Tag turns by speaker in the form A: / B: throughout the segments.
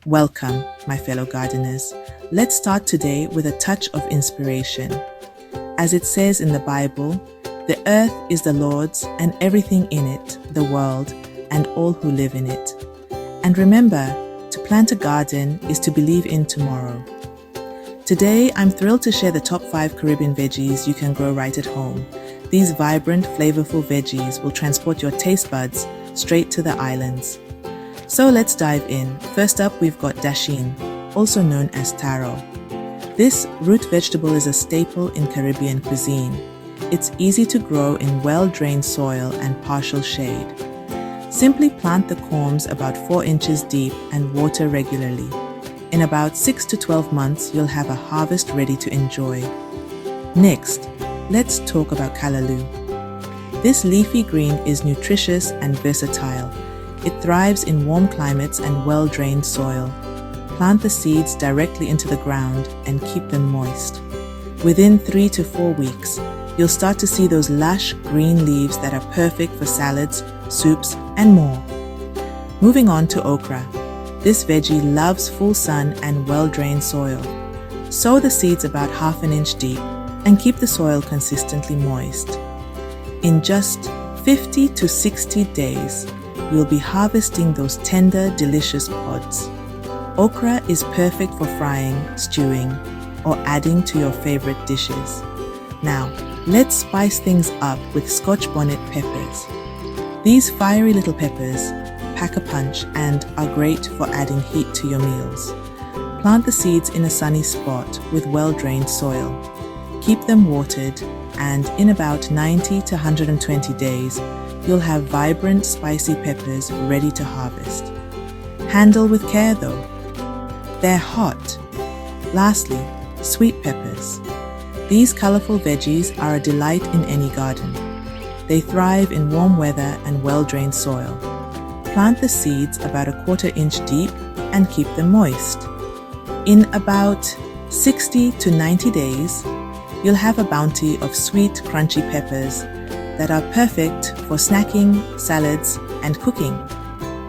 A: Welcome, my fellow gardeners. Let's start today with a touch of inspiration. As it says in the Bible, the earth is the Lord's and everything in it, the world, and all who live in it. And remember, to plant a garden is to believe in tomorrow. Today, I'm thrilled to share the top 5 Caribbean veggies you can grow right at home. These vibrant, flavorful veggies will transport your taste buds straight to the islands. So let's dive in. First up, we've got dasheen, also known as taro. This root vegetable is a staple in Caribbean cuisine. It's easy to grow in well-drained soil and partial shade. Simply plant the corms about 4 inches deep and water regularly. In about 6 to 12 months, you'll have a harvest ready to enjoy. Next, let's talk about callaloo. This leafy green is nutritious and versatile. It thrives in warm climates and well-drained soil. Plant the seeds directly into the ground and keep them moist. Within 3 to 4 weeks, you'll start to see those lush green leaves that are perfect for salads, soups, and more. Moving on to okra. This veggie loves full sun and well-drained soil. Sow the seeds about ½ an inch deep and keep the soil consistently moist. In just 50 to 60 days, you'll be harvesting those tender, delicious pods. Okra is perfect for frying, stewing, or adding to your favorite dishes. Now, let's spice things up with Scotch bonnet peppers. These fiery little peppers pack a punch and are great for adding heat to your meals. Plant the seeds in a sunny spot with well-drained soil. Keep them watered, and in about 90 to 120 days, you'll have vibrant, spicy peppers ready to harvest. Handle with care though. They're hot. Lastly, sweet peppers. These colorful veggies are a delight in any garden. They thrive in warm weather and well-drained soil. Plant the seeds about ¼ inch deep and keep them moist. In about 60 to 90 days, you'll have a bounty of sweet, crunchy peppers that are perfect for snacking, salads, and cooking.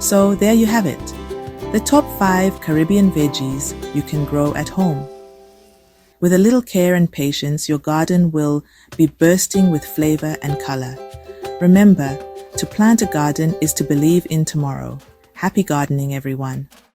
A: So there you have it, the top 5 Caribbean veggies you can grow at home. With a little care and patience, your garden will be bursting with flavor and color. Remember, to plant a garden is to believe in tomorrow. Happy gardening, everyone.